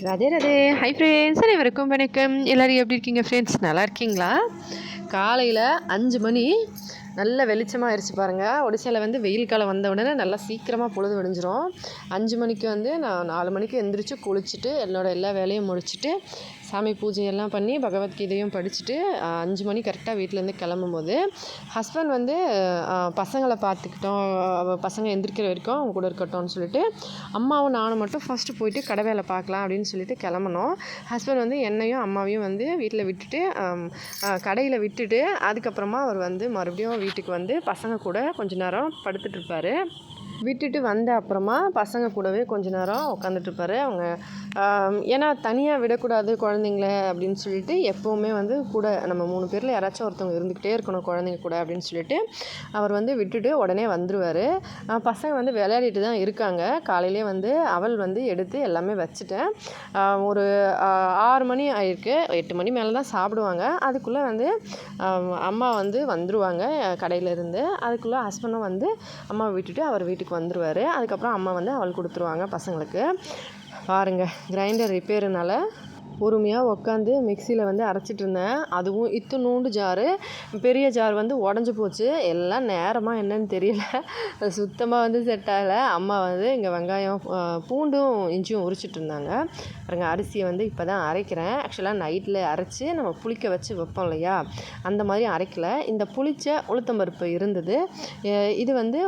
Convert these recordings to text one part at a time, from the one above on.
Radhe Radhe. Hi friends, அனைவருக்கும் வணக்கம். எல்லோரும் எப்படி இருக்கீங்க ஃப்ரெண்ட்ஸ்? நல்லா இருக்கீங்களா? காலையில் 5 மணி நல்ல வெளிச்சமாக ஆயிடுச்சு பாருங்கள். ஒடிசாவில் வந்து வெயில் காலம் வந்த உடனே நல்லா சீக்கிரமாக பொழுது விடிஞ்சிரும். 5 மணிக்கு வந்து நான் 4 மணிக்கு எந்திரிச்சு குளிச்சுட்டு என்னோடய எல்லா வேலையும் முடிச்சுட்டு சாமி பூஜையெல்லாம் பண்ணி பகவத்கீதையும் படிச்சுட்டு 5 மணி கரெக்டாக வீட்டிலேருந்து கிளம்பும்போது ஹஸ்பண்ட் வந்து பசங்களை பார்த்துக்கிட்டோம், பசங்க எந்திரிக்கிற வரைக்கும் அவங்க கூட இருக்கட்டும்னு சொல்லிட்டு அம்மாவும் நானும் மட்டும் ஃபஸ்ட்டு போயிட்டு கடை வேலை பார்க்கலாம் அப்படின்னு சொல்லிட்டு கிளம்புனோம். ஹஸ்பண்ட் வந்து என்னையும் அம்மாவையும் வந்து வீட்டில் விட்டுட்டு கடையில் விட்டுட்டு அதுக்கப்புறமா அவர் வந்து மறுபடியும் வீட்டுக்கு வந்து பசங்க கூட கொஞ்ச நேரம் படுத்துட்ருப்பார். விட்டுட்டு வந்த அப்புறமா பசங்க கூடவே கொஞ்ச நேரம் உட்காந்துட்ருப்பாரு. அவங்க ஏன்னா தனியாக விடக்கூடாது குழந்தைங்கள அப்படின்னு சொல்லிட்டு எப்போவுமே வந்து கூட நம்ம 3 பேரில் யாராச்சும் ஒருத்தவங்க இருந்துக்கிட்டே இருக்கணும் குழந்தைங்க கூட அப்படின்னு சொல்லிட்டு அவர் வந்து விட்டுட்டு உடனே வந்துடுவார். பசங்க வந்து விளையாடிட்டு தான் இருக்காங்க. காலையிலே வந்து அவல் வந்து எடுத்து எல்லாமே வச்சுட்டேன். ஒரு 6 மணி ஆயிருக்கு. 8 மணி மேலே தான் சாப்பிடுவாங்க. அதுக்குள்ளே வந்து அம்மா வந்து வந்துடுவாங்க கடையிலேருந்து. அதுக்குள்ளே ஹஸ்பண்டும் வந்து அம்மாவை விட்டுட்டு அவர் வீட்டுக்கு வந்துடுவார். அதுக்கப்புறம் அம்மா வந்து அவள் கொடுத்துருவாங்க பசங்களுக்கு. பாருங்கள், கிரைண்டர் ரிப்பேருனால பொறுமையாக உட்காந்து மிக்சியில் வந்து அரைச்சிட்டு இருந்தேன். அதுவும் இத்துணூண்டு ஜாரு, பெரிய ஜார் வந்து உடஞ்சி போச்சு. எல்லாம் நேரமாக என்னன்னு தெரியல, சுத்தமாக வந்து செட் ஆகலை. அம்மா வந்து இங்கே வெங்காயம் பூண்டும் இஞ்சியும் உரிச்சிட்டு இருந்தாங்க. பாருங்கள், அரிசியை வந்து இப்போ தான் அரைக்கிறேன். ஆக்சுவலாக நைட்டில் அரைச்சி நம்ம புளிக்க வச்சு வைப்போம் இல்லையா, அந்த மாதிரி அரைக்கல. இந்த புளிச்ச உளுத்தம்பருப்பு இருந்தது. இது வந்து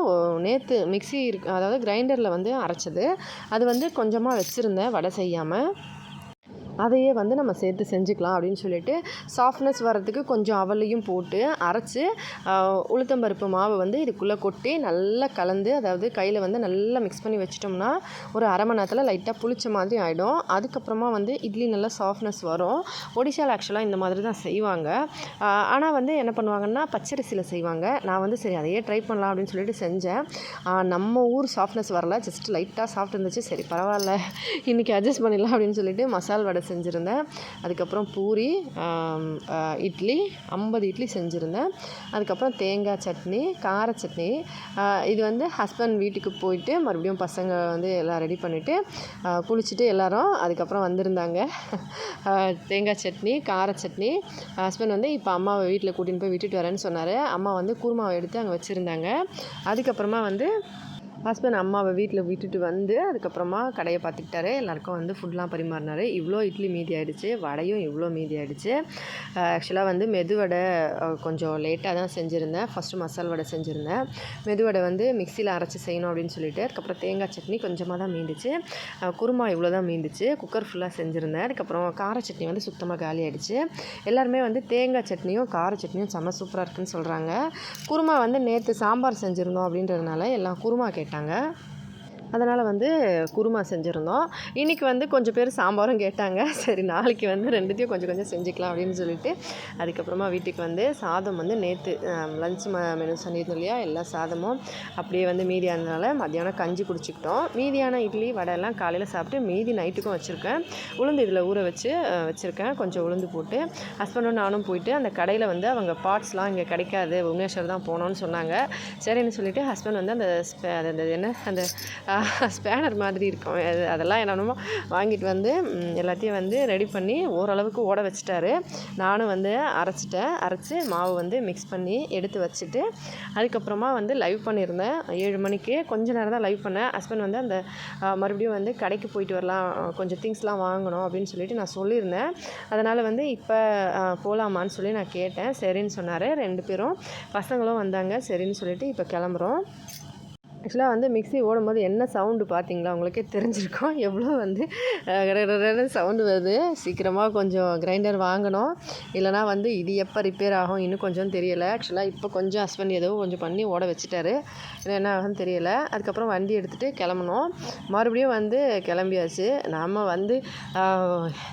நேற்று மிக்சி அதாவது கிரைண்டரில் வந்து அரைச்சது. அது வந்து கொஞ்சமாக வச்சுருந்தேன் வடை செய்யாமல். அதையே வந்து நம்ம சேர்த்து செஞ்சுக்கலாம் அப்படின்னு சொல்லிட்டு சாஃப்ட்னஸ் வரத்துக்கு கொஞ்சம் அவலையும் போட்டு அரைச்சி உளுத்தம்பருப்பு மாவு வந்து இதுக்குள்ளே கொட்டி நல்லா கலந்து, அதாவது கையில் வந்து நல்லா மிக்ஸ் பண்ணி வச்சிட்டோம்னா ஒரு அரை மணி நேரத்தில் லைட்டாக புளிச்ச மாதிரி ஆகிடும். அதுக்கப்புறமா வந்து இட்லி நல்லா சாஃப்ட்னஸ் வரும். ஒடிசாவில் ஆக்சுவலாக இந்த மாதிரி தான் செய்வாங்க. ஆனால் வந்து என்ன பண்ணுவாங்கன்னா பச்சரிசியில் செய்வாங்க. நான் வந்து சரி அதையே ட்ரை பண்ணலாம் அப்படின்னு சொல்லிட்டு செஞ்சேன். நம்ம ஊர் சாஃப்ட்னஸ் வரல, ஜஸ்ட் லைட்டாக சாஃப்ட் இருந்துச்சு. சரி பரவாயில்ல, இன்றைக்கி அட்ஜஸ்ட் பண்ணிடலாம் அப்படின்னு சொல்லிட்டு மசால் வடை செஞ்சுருந்தேன். அதுக்கப்புறம் பூரி, இட்லி 50 இட்லி செஞ்சுருந்தேன். அதுக்கப்புறம் தேங்காய் சட்னி, கார சட்னி. இது வந்து ஹஸ்பண்ட் வீட்டுக்கு போயிட்டு மறுபடியும் பசங்க வந்து எல்லாம் ரெடி பண்ணிவிட்டு குளிச்சுட்டு எல்லோரும் அதுக்கப்புறம் வந்திருந்தாங்க. தேங்காய் சட்னி, கார சட்னி. ஹஸ்பண்ட் வந்து இப்போ அம்மாவை வீட்டில் கூட்டின்னு போய் விட்டுட்டு வரேன்னு சொன்னார். அம்மா வந்து குருமாவை எடுத்து அங்கே வச்சுருந்தாங்க. அதுக்கப்புறமா வந்து ஹஸ்பண்ட் அம்மாவை வீட்டில் விட்டுட்டு வந்து அதுக்கப்புறமா கடையை பார்த்துக்கிட்டாரு. எல்லாேருக்கும் வந்து ஃபுட்லாம் பரிமாறினார். இவ்வளோ இட்லி மீதி ஆகிடுச்சு, வடையும் இவ்வளோ மீதி ஆகிடுச்சு. ஆக்சுவலாக வந்து மெதுவடை கொஞ்சம் லேட்டாக தான் செஞ்சுருந்தேன். ஃபஸ்ட்டு மசால் வடை செஞ்சுருந்தேன். மெதுவடை வந்து மிக்சியில் அரைச்சி செய்யணும் அப்படின்னு சொல்லிட்டு அதுக்கப்புறம் தேங்காய் சட்னி கொஞ்சமாக தான் மீந்துச்சு. குருமா இவ்வளோ தான் மீந்துச்சு. குக்கர் ஃபுல்லாக செஞ்சுருந்தேன். அதுக்கப்புறம் கார சட்னி வந்து சுத்தமாக காலி ஆகிடுச்சு. எல்லாருமே வந்து தேங்காய் சட்னியும் கார சட்னியும் செம்ம சூப்பராக இருக்குதுன்னு சொல்கிறாங்க. குருமா வந்து நேற்று சாம்பார் செஞ்சுருந்தோம் அப்படின்றதுனால எல்லாம் குருமா கேட்டாங்க. அதனால் வந்து குருமா செஞ்சுருந்தோம். இன்றைக்கி வந்து கொஞ்சம் பேர் சாம்பாரும் கேட்டாங்க. சரி நாளைக்கு வந்து ரெண்டுத்தையும் கொஞ்சம் கொஞ்சம் செஞ்சுக்கலாம் அப்படின்னு சொல்லிட்டு அதுக்கப்புறமா வீட்டுக்கு வந்து சாதம் வந்து நேற்று லஞ்ச் மெனு சொல்லியிருந்தோம் இல்லையா, எல்லா சாதமும் அப்படியே வந்து மீதி ஆனதுனால மத்தியானம் கஞ்சி குடிச்சிக்கிட்டோம். மீதியான இட்லி வடையெல்லாம் காலையில் சாப்பிட்டு மீதி நைட்டுக்கும் வச்சுருக்கேன். உளுந்து இதில் ஊற வச்சு வச்சுருக்கேன். கொஞ்சம் உளுந்து போட்டு ஹஸ்பண்டும் நானும் போயிட்டு அந்த கடையில் வந்து அவங்க பார்ட்ஸ்லாம் இங்கே கிடைக்காது, புவனேஸ்வர் தான் போனோன்னு சொன்னாங்க. சரின்னு சொல்லிவிட்டு ஹஸ்பண்ட் வந்து அந்த ஸ்பேனர் மாதிரி இருக்கும், அதெல்லாம் என்னென்னமோ வாங்கிட்டு வந்து எல்லாத்தையும் வந்து ரெடி பண்ணி ஓரளவுக்கு ஓட வச்சுட்டாரு. நானும் வந்து அரைச்சி மாவு வந்து மிக்ஸ் பண்ணி எடுத்து வச்சுட்டு அதுக்கப்புறமா வந்து லைவ் பண்ணியிருந்தேன் 7 மணிக்கு. கொஞ்சம் நேரம் தான் லைவ் பண்ணேன். ஹஸ்பண்ட் வந்து அந்த மறுபடியும் வந்து கடைக்கு போயிட்டு வரலாம், கொஞ்சம் திங்ஸ்லாம் வாங்கணும் அப்படின்னு சொல்லிட்டு நான் சொல்லியிருந்தேன். அதனால் வந்து இப்போ போகலாமான்னு சொல்லி நான் கேட்டேன். சரின்னு சொன்னார். 2 பேரும் பசங்களும் வந்தாங்க. சரின்னு சொல்லிட்டு இப்போ கிளம்புறோம். ஆக்சுவலாக வந்து மிக்ஸி ஓடும்போது என்ன சவுண்டு பார்த்தீங்களா, உங்களுக்கே தெரிஞ்சிருக்கும் எவ்வளோ வந்து சவுண்டு வருது. சீக்கிரமாக கொஞ்சம் கிரைண்டர் வாங்கணும், இல்லைனா வந்து இது எப்போ ரிப்பேர் ஆகும் இன்னும் கொஞ்சம் தெரியலை. ஆக்சுவலாக இப்போ கொஞ்சம் ஹஸ்பண்ட் ஏதோ கொஞ்சம் பண்ணி ஓட வச்சுட்டாரு, என்ன ஆகும்னு தெரியலை. அதுக்கப்புறம் வண்டி எடுத்துகிட்டு கிளம்பணும். மறுபடியும் வந்து கிளம்பியாச்சு. நம்ம வந்து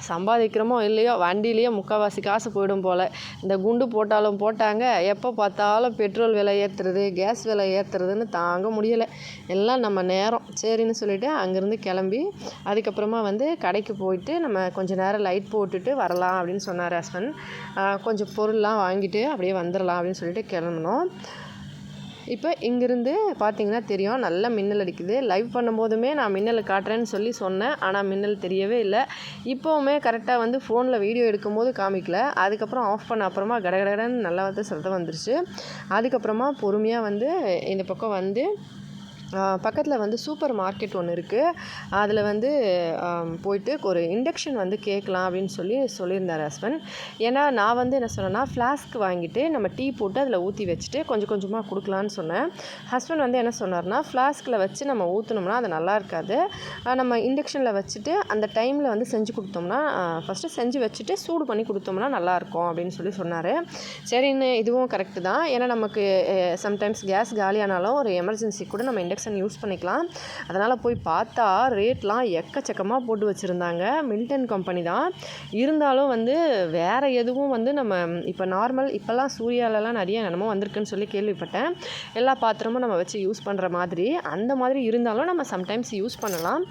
சம்பாதிக்கிறோமோ இல்லையோ வண்டியிலேயே முக்கால்வாசி காசு போயிடும் போல். இந்த குண்டு போட்டாலும் போட்டாங்க, எப்போ பார்த்தாலும் பெட்ரோல் விலை ஏற்றுறது, கேஸ் விலை ஏற்றுறதுன்னு தாங்க முடியலை. எல்லாம் நம்ம நேரம். சரின்னு சொல்லிவிட்டு அங்கேருந்து கிளம்பி அதுக்கப்புறமா வந்து கடைக்கு போயிட்டு நம்ம கொஞ்சம் நேரம் லைட் போட்டுட்டு வரலாம் அப்படின்னு சொன்னார் ஹஸ்பண்ட். கொஞ்சம் பொருள்லாம் வாங்கிட்டு அப்படியே வந்துடலாம் அப்படின்னு சொல்லிட்டு கிளம்புனோம். இப்போ இங்கேருந்து பார்த்தீங்கன்னா தெரியும், நல்லா மின்னல் அடிக்குது. லைவ் பண்ணும்போதுமே நான் மின்னல் காட்டுறேன்னு சொல்லி சொன்னேன். ஆனால் மின்னல் தெரியவே இல்லை. இப்போவுமே கரெக்டாக வந்து ஃபோனில் வீடியோ எடுக்கும்போது காமிக்கல. அதுக்கப்புறம் ஆஃப் பண்ண அப்புறமா கடகடன்னு நல்லா வந்து சத்தம் வந்துருச்சு. அதுக்கப்புறமா பொறுமையாக வந்து இந்த பக்கம் வந்து பக்கத்தில் வந்து சூப்பர் மார்க்கெட் ஒன்று இருக்குது. அதில் வந்து போயிட்டு ஒரு இண்டக்ஷன் வந்து கேட்கலாம் அப்படின்னு சொல்லியிருந்தார் ஹஸ்பண்ட். ஏன்னா நான் வந்து என்ன சொன்னேன்னா, ஃப்ளாஸ்க் வாங்கிட்டு நம்ம டீ போட்டு அதில் ஊற்றி வச்சுட்டு கொஞ்சம் கொஞ்சமாக கொடுக்கலான்னு சொன்னேன். ஹஸ்பண்ட் வந்து என்ன சொன்னார்னா, ஃப்ளாஸ்கில் வச்சு நம்ம ஊற்றினோம்னா அது நல்லா இருக்காது, நம்ம இண்டக்ஷனில் வச்சுட்டு அந்த டைமில் வந்து செஞ்சு கொடுத்தோம்னா, ஃபஸ்ட்டு செஞ்சு வச்சுட்டு சூடு பண்ணி கொடுத்தோம்னா நல்லாயிருக்கும் அப்படின்னு சொன்னார். சரின்னு இதுவும் கரெக்டு தான். ஏன்னா நமக்கு சம்டைம்ஸ் கேஸ் காலியானாலும் ஒரு எமர்ஜென்சி கூட நம்ம இண்டக்ஷன் யூஸ் பண்ணிக்கலாம். அதனால் போய் பார்த்தா ரேட்லாம் எக்கச்சக்கமாக போட்டு வச்சுருந்தாங்க. மில்டன் கம்பெனி தான். இருந்தாலும் வந்து வேறு எதுவும் வந்து நம்ம இப்போ நார்மல் இப்போல்லாம் சூர்யாலலாம் நிறைய என்னமோ வந்திருக்குன்னு சொல்லி கேள்விப்பட்டேன். எல்லா பாத்திரமும் நம்ம வச்சு யூஸ் பண்ணுற மாதிரி அந்த மாதிரி இருந்தாலும் நம்ம சம்டைம்ஸ் யூஸ் பண்ணலாம்.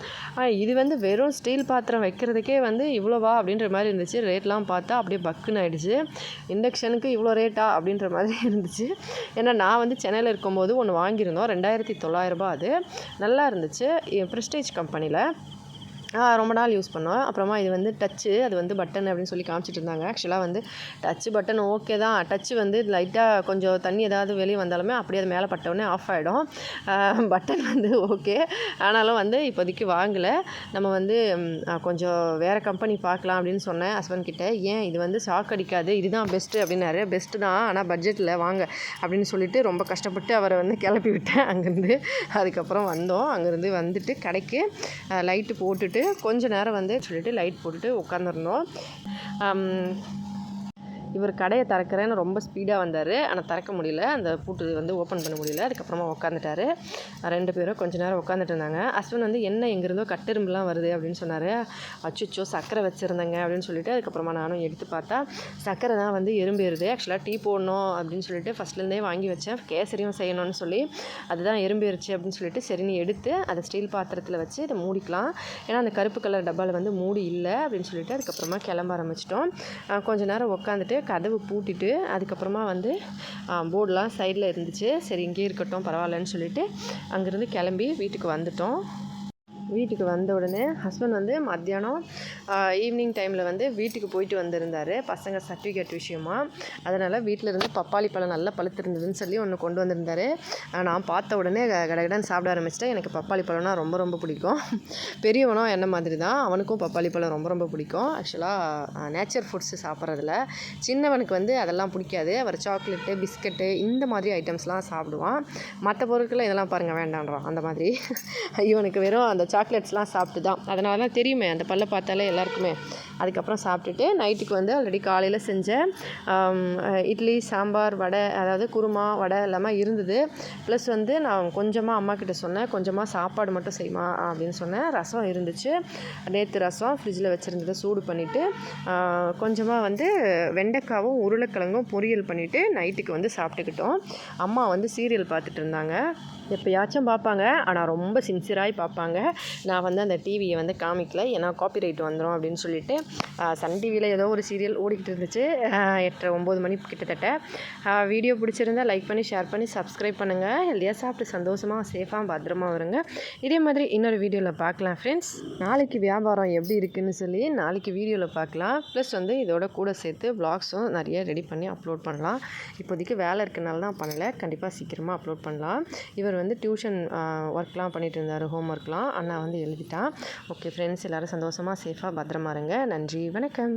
இது வந்து வெறும் ஸ்டீல் பாத்திரம் வைக்கிறதுக்கே வந்து இவ்வளோவா அப்படின்ற மாதிரி இருந்துச்சு. ரேட்லாம் பார்த்தா அப்படியே பக்குன்னு ஆகிடுச்சு. இண்டக்ஷனுக்கு இவ்வளோ ரேட்டா அப்படின்ற மாதிரி இருந்துச்சு. ஏன்னா நான் வந்து சென்னையில் இருக்கும்போது ஒன்று வாங்கியிருந்தோம். 2900 அது நல்லா இருந்துச்சு. ப்ரெஸ்டீஜ் கம்பெனியில் ரொம்ப நாள் யூஸ் பண்ணோம். அப்புறமா இது வந்து டச்சு, அது வந்து பட்டன் அப்படின்னு சொல்லி காமிச்சிட்டு இருந்தாங்க. ஆக்சுவலாக வந்து டச்சு பட்டன் ஓகே தான். டச்சு வந்து லைட்டாக கொஞ்சம் தண்ணி ஏதாவது வெளியே வந்தாலுமே அப்படியே அது மேலே பட்டவுடனே ஆஃப் ஆகிடும். பட்டன் வந்து ஓகே, ஆனாலும் வந்து இப்போதைக்கு வாங்கலை. நம்ம வந்து கொஞ்சம் வேறு கம்பெனி பார்க்கலாம் அப்படின்னு சொன்னேன் ஹஸ்பண்ட் கிட்டே. ஏன் இது வந்து ஷாக் அடிக்காது, இதுதான் பெஸ்ட்டு அப்படின்னாரு. பெஸ்ட்டு தான், ஆனால் பட்ஜெட்டில் வாங்க அப்படின்னு சொல்லிட்டு ரொம்ப கஷ்டப்பட்டு அவரை வந்து கிளப்பி விட்டேன் அங்கேருந்து. அதுக்கப்புறம் வந்தோம். அங்கேருந்து வந்துட்டு கடைக்கு லைட்டு போட்டுட்டு கொஞ்ச நேரம் வந்து சொல்லிட்டு லைட் போட்டுட்டு உட்காந்துருந்தோம். இவர் கடையை திறக்கிறேன்னு ரொம்ப ஸ்பீடாக வந்தார். ஆனால் திறக்க முடியல, அந்த பூட்டு வந்து ஓப்பன் பண்ண முடியல. அதுக்கப்புறமா உட்காந்துட்டாரு. 2 பேரும் கொஞ்ச நேரம் உட்காந்துட்டு இருந்தாங்க. ஹஸ்பண்ட் வந்து என்ன எங்கேருந்தோ கட்டெரும்புலாம் வருது அப்படின்னு சொன்னார். அச்சுச்சோ சர்க்கரை வச்சுருந்தேங்க அப்படின்னு சொல்லிட்டு அதுக்கப்புறமா நானும் எடுத்து பார்த்தா சர்க்கரை தான் வந்து எறும்பேறுது. ஆக்சுவலாக டீ போடணும் அப்படின்னு சொல்லிட்டு ஃபஸ்ட்லேருந்தே வாங்கி வச்சேன், கேசரியும் செய்யணும்னு சொல்லி. அதுதான் எறும்பேறுச்சு அப்படின்னு சொல்லிட்டு சரின்னு எடுத்து அதை ஸ்டீல் பாத்திரத்தில் வச்சு இதை மூடிக்கலாம். ஏன்னா அந்த கருப்பு கலர் டப்பாவில் வந்து மூடி இல்லை அப்படின்னு சொல்லிட்டு அதுக்கப்புறமா கிளம்ப ஆரம்பிச்சிட்டோம். கொஞ்ச நேரம் உட்காந்துட்டு கதவு பூட்டிட்டு அதுக்கப்புறமா வந்து போர்டெலாம் சைடில் இருந்துச்சு. சரி இங்கே இருக்கட்டும் பரவாயில்லன்னு சொல்லிட்டு அங்கேருந்து கிளம்பி வீட்டுக்கு வந்துட்டோம். வீட்டுக்கு வந்த உடனே ஹஸ்பண்ட் வந்து மத்தியானம் ஈவினிங் டைமில் வந்து வீட்டுக்கு போயிட்டு வந்திருந்தார் பசங்க சர்டிஃபிகேட் விஷயமா. அதனால் வீட்டிலேருந்து பப்பாளி பழம் நல்லா பழுத்திருந்ததுன்னு சொல்லி ஒன்று கொண்டு வந்திருந்தார். நான் பார்த்த உடனே கடகடன்னு சாப்பிட ஆரம்பிச்சிட்டேன். எனக்கு பப்பாளி பழம்னா ரொம்ப ரொம்ப பிடிக்கும். பெரியவனும் என்ன மாதிரி தான், அவனுக்கும் பப்பாளி பழம் ரொம்ப ரொம்ப பிடிக்கும். ஆக்சுவலாக நேச்சர் ஃபுட்ஸு சாப்பிட்றதுல சின்னவனுக்கு வந்து அதெல்லாம் பிடிக்காது. அவர் சாக்லேட்டு பிஸ்கட்டு இந்த மாதிரி ஐட்டம்ஸ்லாம் சாப்பிடுவான். மற்ற பொருட்களை இதெல்லாம் பாருங்கள் வேண்டான்றான். அந்த மாதிரி இவனுக்கு வெறும் அந்த சாக்லேட்ஸ்லாம் சாப்பிட்டு தான். அதனால தான் தெரியுமே அந்த பல்லை பார்த்தாலே எல்லாருக்குமே. அதுக்கப்புறம் சாப்பிட்டுட்டு நைட்டுக்கு வந்து ஆல்ரெடி காலையில் செஞ்ச இட்லி சாம்பார் வடை, அதாவது குருமா வடை எல்லாமே இருந்தது. ப்ளஸ் வந்து நான் கொஞ்சமாக அம்மா கிட்ட சொன்னேன், கொஞ்சமாக சாப்பாடு மட்டும் செய்யுமா அப்படின்னு சொன்னேன். ரசம் இருந்துச்சு, நேற்று ரசம் ஃப்ரிட்ஜில் வச்சுருந்ததை சூடு பண்ணிவிட்டு கொஞ்சமாக வந்து வெண்டைக்காவும் உருளைக்கிழங்கும் பொரியல் பண்ணிவிட்டு நைட்டுக்கு வந்து சாப்பிட்டுக்கிட்டோம். அம்மா வந்து சீரியல் பார்த்துட்டு இருந்தாங்க. எப்போயாச்சும் பார்ப்பாங்க, ஆனால் ரொம்ப சின்சியராகி பார்ப்பாங்க. நான் வந்து அந்த டிவியை வந்து காமிக்கல, ஏன்னா காப்பிரைட் வந்துடும் அப்படின்னு சொல்லிட்டு. சன் டிவியில் ஏதோ ஒரு சீரியல் ஓடிக்கிட்டு இருந்துச்சு 8:30-9 மணி கிட்டத்தட்ட. வீடியோ பிடிச்சிருந்தால் லைக் பண்ணி ஷேர் பண்ணி சப்ஸ்கிரைப் பண்ணுங்கள். ஹெல்தியாக சாப்பிட்டு சந்தோஷமாக சேஃபாக பத்திரமா வருங்க. இதே மாதிரி இன்னொரு வீடியோவில் பார்க்கலாம் ஃப்ரெண்ட்ஸ். நாளைக்கு வியாபாரம் எப்படி இருக்குதுன்னு சொல்லி நாளைக்கு வீடியோவில் பார்க்கலாம். ப்ளஸ் வந்து இதோட கூட சேர்த்து வ்ளாக்ஸும் நிறைய ரெடி பண்ணி அப்லோட் பண்ணலாம். இப்போதைக்கு வேலை இருக்கனால தான் பண்ணலை, கண்டிப்பாக சீக்கிரமாக அப்லோட் பண்ணலாம். இவர் வந்து டியூஷன் ஒர்க்லாம் பண்ணிகிட்டு இருந்தார், ஹோம் ஒர்க்லாம். அண்ணா வந்து எழுதிட்டான். ஓகே ஃப்ரெண்ட்ஸ், எல்லோரும் சந்தோஷமாக சேஃபாக பத்திரமா இருங்க. நன்றி, வணக்கம்.